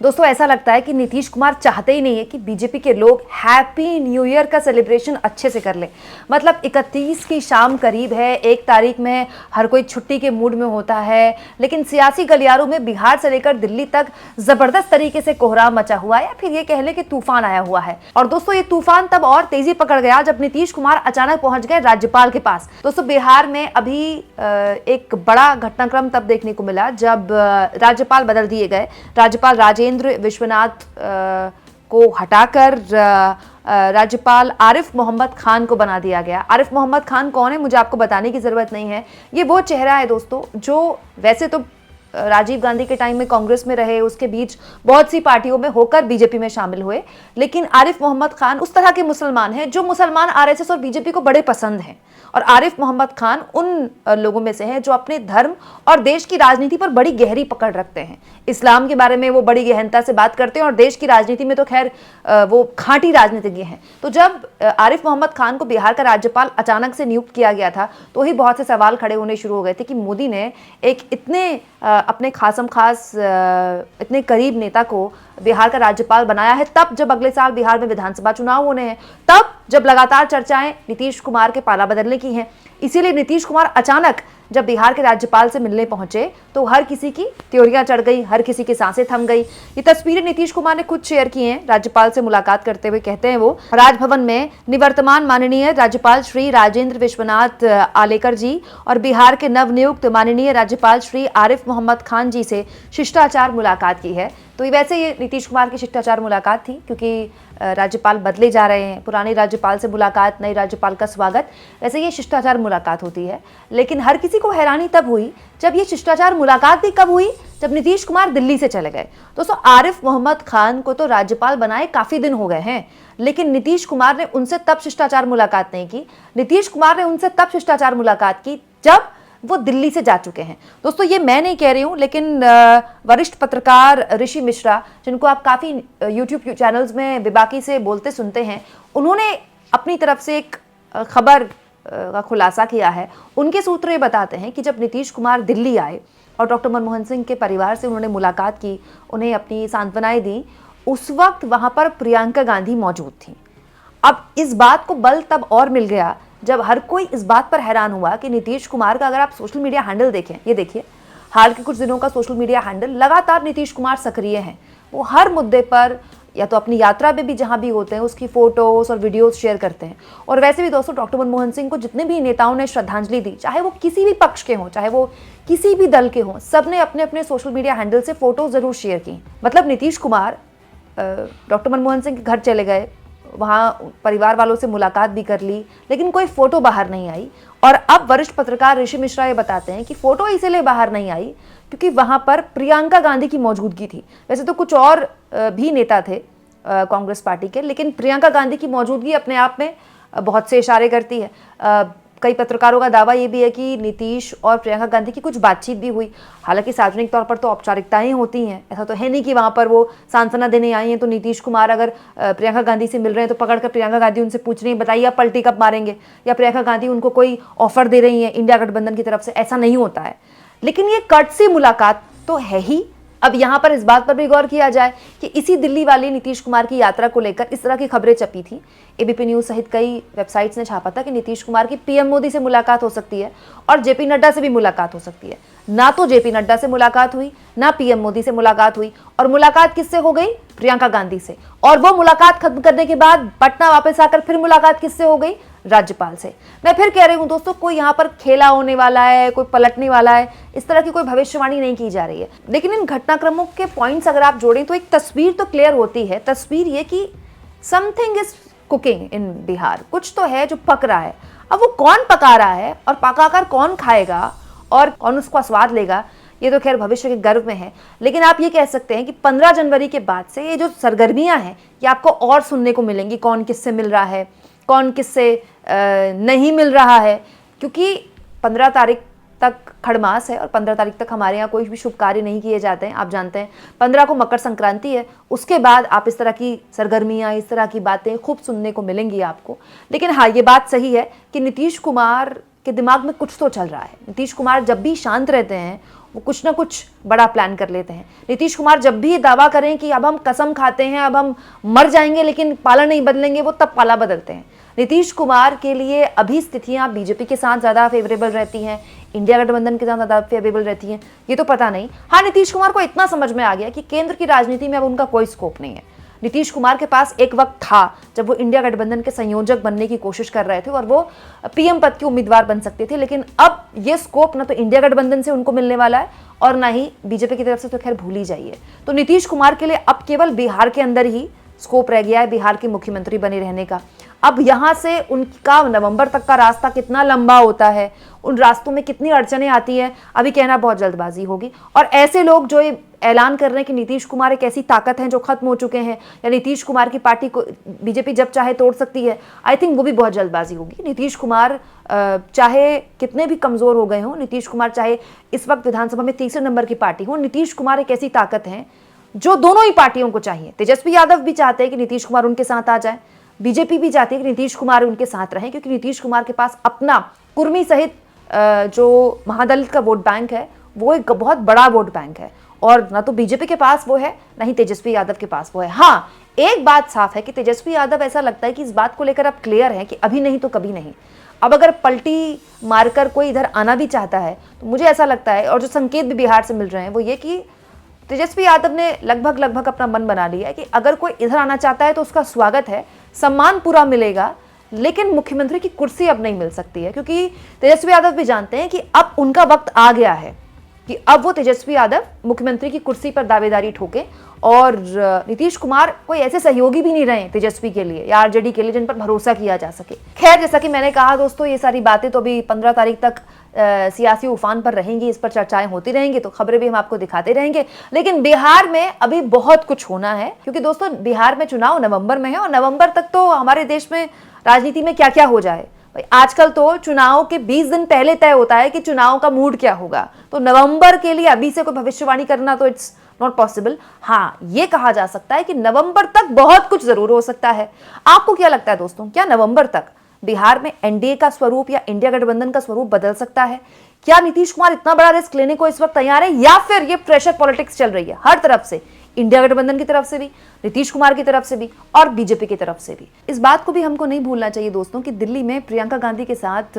दोस्तों ऐसा लगता है कि नीतीश कुमार चाहते ही नहीं है कि बीजेपी के लोग हैप्पी न्यू ईयर का सेलिब्रेशन अच्छे से कर लें। मतलब 31 की शाम करीब है, 1 तारीख में हर कोई छुट्टी के मूड में होता है, लेकिन सियासी गलियारों में बिहार से लेकर दिल्ली तक जबरदस्त तरीके से कोहराम मचा हुआ है, या फिर ये कह लें कि तूफान आया हुआ है। और दोस्तों ये तूफान तब और तेजी पकड़ गया जब नीतीश कुमार अचानक पहुंच गए राज्यपाल के पास। दोस्तों बिहार में अभी एक बड़ा घटनाक्रम तब देखने को मिला जब राज्यपाल बदल दिए गए। राज्यपाल राजेंद्र विश्वनाथ को हटाकर राज्यपाल आरिफ मोहम्मद खान को बना दिया गया। आरिफ मोहम्मद खान कौन है मुझे आपको बताने की जरूरत नहीं है। ये वो चेहरा है दोस्तों जो वैसे तो राजीव गांधी के टाइम में कांग्रेस में रहे, उसके बीच बहुत सी पार्टियों में होकर बीजेपी में शामिल हुए, लेकिन आरिफ मोहम्मद खान उस तरह के मुसलमान हैं जो मुसलमान आरएसएस और बीजेपी को बड़े पसंद हैं। और आरिफ मोहम्मद खान उन लोगों में से हैं जो अपने धर्म और देश की राजनीति पर बड़ी गहरी पकड़ रखते हैं। इस्लाम के बारे में वो बड़ी गहनता से बात करते हैं और देश की राजनीति में तो खैर वो खांटी राजनीतिज्ञ हैं। तो जब आरिफ मोहम्मद खान को बिहार का राज्यपाल अचानक से नियुक्त किया गया था तो ही बहुत से सवाल खड़े होने शुरू हो गए थे कि मोदी ने एक इतने अपने खासम खास इतने करीब नेता को बिहार का राज्यपाल बनाया है, तब जब अगले साल बिहार में विधानसभा चुनाव होने हैं, तब जब लगातार चर्चाएं नीतीश कुमार के पाला बदलने की हैं। इसीलिए नीतीश कुमार अचानक जब बिहार के राज्यपाल से मिलने पहुंचे तो हर किसी की त्योरियां चढ़ गई, हर किसी की सांसें थम गई। ये तस्वीरें नीतीश कुमार ने खुद शेयर की हैं राज्यपाल से मुलाकात करते हुए। कहते हैं वो राजभवन में निवर्तमान माननीय राज्यपाल श्री राजेंद्र विश्वनाथ आलेकर जी और बिहार के नवनियुक्त माननीय राज्यपाल श्री आरिफ मोहम्मद खान जी से शिष्टाचार मुलाकात की है। तो वैसे ये नीतीश कुमार की शिष्टाचार मुलाकात थी क्योंकि राज्यपाल बदले जा रहे हैं, पुराने राज्यपाल से मुलाकात, नए राज्यपाल का स्वागत, वैसे ये शिष्टाचार मुलाकात होती है। लेकिन हर किसी को हैरानी तब हुई जब ये शिष्टाचार मुलाकात भी कब हुई, जब नीतीश कुमार दिल्ली से चले गए। दोस्तों आरिफ मोहम्मद खान को तो राज्यपाल बनाए काफी दिन हो गए हैं, लेकिन नीतीश कुमार ने उनसे तब शिष्टाचार मुलाकात नहीं की। नीतीश कुमार ने उनसे तब शिष्टाचार मुलाकात की जब वो दिल्ली से जा चुके हैं। दोस्तों ये मैं नहीं कह रही हूं, लेकिन वरिष्ठ पत्रकार ऋषि मिश्रा, जिनको आप काफी यूट्यूब चैनल्स में बेबाकी से बोलते सुनते हैं, उन्होंने अपनी तरफ से एक खबर का खुलासा किया है। उनके सूत्र ये बताते हैं कि जब नीतीश कुमार दिल्ली आए और डॉक्टर मनमोहन सिंह के परिवार से उन्होंने मुलाकात की, उन्हें अपनी सांत्वनाएं दी, उस वक्त वहां पर प्रियंका गांधी मौजूद थी। अब इस बात को बल तब और मिल गया जब हर कोई इस बात पर हैरान हुआ कि नीतीश कुमार का अगर आप सोशल मीडिया हैंडल देखें, ये देखिए हाल के कुछ दिनों का सोशल मीडिया हैंडल, लगातार नीतीश कुमार सक्रिय हैं। वो हर मुद्दे पर या तो अपनी यात्रा में भी जहां भी होते हैं उसकी फोटोज और वीडियोस शेयर करते हैं। और वैसे भी दोस्तों डॉक्टर मनमोहन सिंह को जितने भी नेताओं ने श्रद्धांजलि दी, चाहे वो किसी भी पक्ष के हों, चाहे वो किसी भी दल के हों, सबने अपने अपने सोशल मीडिया हैंडल से फोटो जरूर शेयर की। मतलब नीतीश कुमार डॉक्टर मनमोहन सिंह के घर चले गए, वहाँ परिवार वालों से मुलाकात भी कर ली, लेकिन कोई फोटो बाहर नहीं आई। और अब वरिष्ठ पत्रकार ऋषि मिश्रा ये बताते हैं कि फोटो इसलिए बाहर नहीं आई क्योंकि वहां पर प्रियंका गांधी की मौजूदगी थी। वैसे तो कुछ और भी नेता थे कांग्रेस पार्टी के, लेकिन प्रियंका गांधी की मौजूदगी अपने आप में बहुत से इशारे करती है। कई पत्रकारों का दावा ये भी है कि नीतीश और प्रियंका गांधी की कुछ बातचीत भी हुई। हालांकि सार्वजनिक तौर पर तो औपचारिकताएं होती हैं, ऐसा तो है नहीं कि वहां पर वो सांत्वना देने आई हैं तो नीतीश कुमार अगर प्रियंका गांधी से मिल रहे हैं तो पकड़कर प्रियंका गांधी उनसे पूछ रही है बताइए आप पलटी कब मारेंगे, या प्रियंका गांधी उनको कोई ऑफर दे रही है इंडिया गठबंधन की तरफ से, ऐसा नहीं होता है। लेकिन ये कर्टसी मुलाकात तो है ही। अब यहाँ पर इस बात पर भी गौर किया जाए कि इसी दिल्ली वाली नीतीश कुमार की यात्रा को लेकर इस तरह की खबरें छपी थी। एबीपी न्यूज सहित कई वेबसाइट्स ने छापा था कि नीतीश कुमार की पीएम मोदी से मुलाकात हो सकती है और जेपी नड्डा से भी मुलाकात हो सकती है। ना तो जेपी नड्डा से मुलाकात हुई, ना पीएम मोदी से मुलाकात हुई, और मुलाकात किससे हो गई? प्रियंका गांधी से। और वो मुलाकात खत्म करने के बाद पटना वापस आकर फिर मुलाकात किससे हो गई? राज्यपाल से। मैं फिर कह रही हूं दोस्तों, कोई यहाँ पर खेला होने वाला है, कोई पलटने वाला है, इस तरह की कोई भविष्यवाणी नहीं की जा रही है। लेकिन इन घटनाक्रमों के पॉइंट्स अगर आप जोड़ें तो एक तस्वीर तो क्लियर होती है। तस्वीर ये कि something is cooking in Bihar, कुछ तो है जो पक रहा है। अब वो कौन पका रहा है और पकाकर कौन खाएगा और कौन उसका स्वाद लेगा, ये तो खैर भविष्य के गर्भ में है। लेकिन आप ये कह सकते हैं कि 15 जनवरी के बाद से ये जो सरगर्मियां हैं ये आपको और सुनने को मिलेंगी। कौन किससे मिल रहा है, कौन किससे नहीं मिल रहा है, क्योंकि 15 तारीख तक खड़मास है और 15 तारीख तक हमारे यहाँ कोई भी शुभ कार्य नहीं किए जाते हैं। आप जानते हैं 15 को मकर संक्रांति है, उसके बाद आप इस तरह की सरगर्मियाँ, इस तरह की बातें खूब सुनने को मिलेंगी आपको। लेकिन हाँ, ये बात सही है कि नीतीश कुमार के दिमाग में कुछ तो चल रहा है। नीतीश कुमार जब भी शांत रहते हैं वो कुछ ना कुछ बड़ा प्लान कर लेते हैं। नीतीश कुमार जब भी दावा करें कि अब हम कसम खाते हैं, अब हम मर जाएंगे लेकिन पाला नहीं बदलेंगे, वो तब पाला बदलते हैं। नीतीश कुमार के लिए अभी स्थितियां बीजेपी के साथ ज़्यादा फेवरेबल रहती हैं, इंडिया गठबंधन के साथ ज़्यादा फेवरेबल रहती हैं, ये तो पता नहीं। हाँ, नीतीश कुमार को इतना समझ में आ गया कि केंद्र की राजनीति में अब उनका कोई स्कोप नहीं है। नीतीश कुमार के पास एक वक्त था जब वो इंडिया गठबंधन के संयोजक बनने की कोशिश कर रहे थे और वो पीएम पद के उम्मीदवार बन सकते थे, लेकिन अब ये स्कोप ना तो इंडिया गठबंधन से उनको मिलने वाला है और ना ही बीजेपी की तरफ से, तो खैर भूल ही जाइए। तो नीतीश कुमार के लिए अब केवल बिहार के अंदर ही स्कोप रह गया है बिहार के मुख्यमंत्री बने रहने का। अब यहां से उनका नवंबर तक का रास्ता कितना लंबा होता है, उन रास्तों में कितनी अड़चनें आती हैं, अभी कहना बहुत जल्दबाजी होगी। और ऐसे लोग जो ये ऐलान कर रहे हैं कि नीतीश कुमार एक ऐसी ताकत है जो खत्म हो चुके हैं, या नीतीश कुमार की पार्टी को बीजेपी जब चाहे तोड़ सकती है, आई थिंक वो भी बहुत जल्दबाजी होगी। नीतीश कुमार चाहे कितने भी कमजोर हो गए हों, नीतीश कुमार चाहे इस वक्त विधानसभा में तीसरे नंबर की पार्टी हो, नीतीश कुमार एक ऐसी ताकत है जो दोनों ही पार्टियों को चाहिए। तेजस्वी यादव भी चाहते हैं कि नीतीश कुमार उनके साथ आ जाए, बीजेपी भी चाहती है कि नीतीश कुमार उनके साथ रहें, क्योंकि नीतीश कुमार के पास अपना कुर्मी सहित जो महादलित का वोट बैंक है वो एक बहुत बड़ा वोट बैंक है, और ना तो बीजेपी के पास वो है, ना ही तेजस्वी यादव के पास वो है। हाँ, एक बात साफ है कि तेजस्वी यादव ऐसा लगता है कि इस बात को लेकर अब क्लियर है कि अभी नहीं तो कभी नहीं। अब अगर पलटी मारकर कोई इधर आना भी चाहता है तो मुझे ऐसा लगता है, और जो संकेत भी बिहार से मिल रहे हैं वो ये कि तेजस्वी यादव ने लगभग अपना मन बना लिया है कि अगर कोई इधर आना चाहता है तो उसका स्वागत है, सम्मान पूरा मिलेगा, लेकिन मुख्यमंत्री की कुर्सी अब नहीं मिल सकती है, क्योंकि तेजस्वी यादव भी जानते हैं कि अब उनका वक्त आ गया है कि अब वो तेजस्वी यादव मुख्यमंत्री की कुर्सी पर दावेदारी ठोके। और नीतीश कुमार कोई ऐसे सहयोगी भी नहीं रहे तेजस्वी के लिए या आरजेडी के लिए जिन पर भरोसा किया जा सके। खैर, जैसा कि मैंने कहा दोस्तों, ये सारी बातें तो अभी 15 तारीख तक सियासी उफान पर रहेंगी, इस पर चर्चाएं होती रहेंगी, तो खबरें भी हम आपको दिखाते रहेंगे। लेकिन बिहार में अभी बहुत कुछ होना है, क्योंकि दोस्तों बिहार में चुनाव नवंबर में है, और नवंबर तक तो हमारे देश में राजनीति में क्या क्या हो जाए भाई, आजकल तो चुनाव के 20 दिन पहले तय होता है कि चुनाव का मूड क्या होगा। तो नवंबर के लिए अभी से कोई भविष्यवाणी करना तो इट्स नॉट पॉसिबल। हाँ, ये कहा जा सकता है कि नवंबर तक बहुत कुछ जरूर हो सकता है। आपको क्या लगता है दोस्तों, क्या नवंबर तक बिहार में एनडीए का स्वरूप या इंडिया गठबंधन का स्वरूप बदल सकता है? क्या नीतीश कुमार इतना बड़ा रिस्क लेने को इस वक्त तैयार है, या फिर ये प्रेशर पॉलिटिक्स चल रही है हर तरफ से, इंडिया गठबंधन की तरफ से भी, नीतीश कुमार की तरफ से भी, और बीजेपी की तरफ से भी? इस बात को भी हमको नहीं भूलना चाहिए दोस्तों कि दिल्ली में प्रियंका गांधी के साथ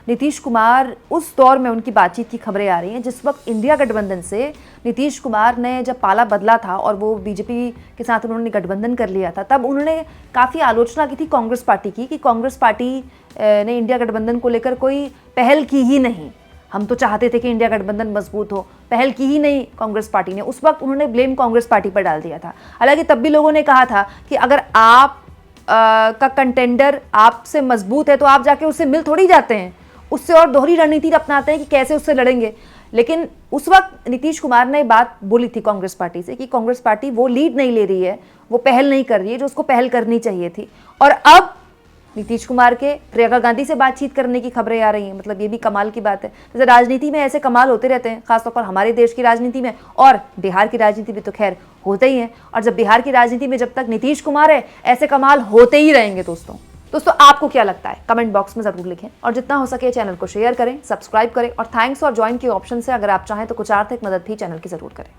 नीतीश कुमार, उस दौर में उनकी बातचीत की खबरें आ रही हैं जिस वक्त इंडिया गठबंधन से नीतीश कुमार ने जब पाला बदला था और वो बीजेपी के साथ उन्होंने गठबंधन कर लिया था, तब उन्होंने काफ़ी आलोचना की थी कांग्रेस पार्टी की कि कांग्रेस पार्टी ने इंडिया गठबंधन को लेकर कोई पहल की ही नहीं। हम तो चाहते थे कि इंडिया गठबंधन मजबूत हो, पहल की ही नहीं कांग्रेस पार्टी ने। उस वक्त उन्होंने ब्लेम कांग्रेस पार्टी पर डाल दिया था। हालांकि तब भी लोगों ने कहा था कि अगर आप का कंटेंडर आपसे मजबूत है तो आप जाके उससे मिल थोड़ी जाते हैं, उससे और दोहरी रणनीति अपनाते हैं कि कैसे उससे लड़ेंगे। लेकिन उस वक्त नीतीश कुमार ने बात बोली थी कांग्रेस पार्टी से कि कांग्रेस पार्टी वो लीड नहीं ले रही है, वो पहल नहीं कर रही है जो उसको पहल करनी चाहिए थी। और अब नीतीश कुमार के प्रियंका गांधी से बातचीत करने की खबरें आ रही हैं। मतलब ये भी कमाल की बात है। जैसे राजनीति में ऐसे कमाल होते रहते हैं, खासतौर पर हमारे देश की राजनीति में, और बिहार की राजनीति में तो खैर होते ही हैं। और जब बिहार की राजनीति में जब तक नीतीश कुमार है, ऐसे कमाल होते ही रहेंगे दोस्तों आपको क्या लगता है कमेंट बॉक्स में जरूर लिखें, और जितना हो सके चैनल को शेयर करें, सब्सक्राइब करें, और थैंक्स और ज्वाइन के ऑप्शन से अगर आप चाहें तो कुछ आर्थिक मदद भी चैनल की जरूर करें।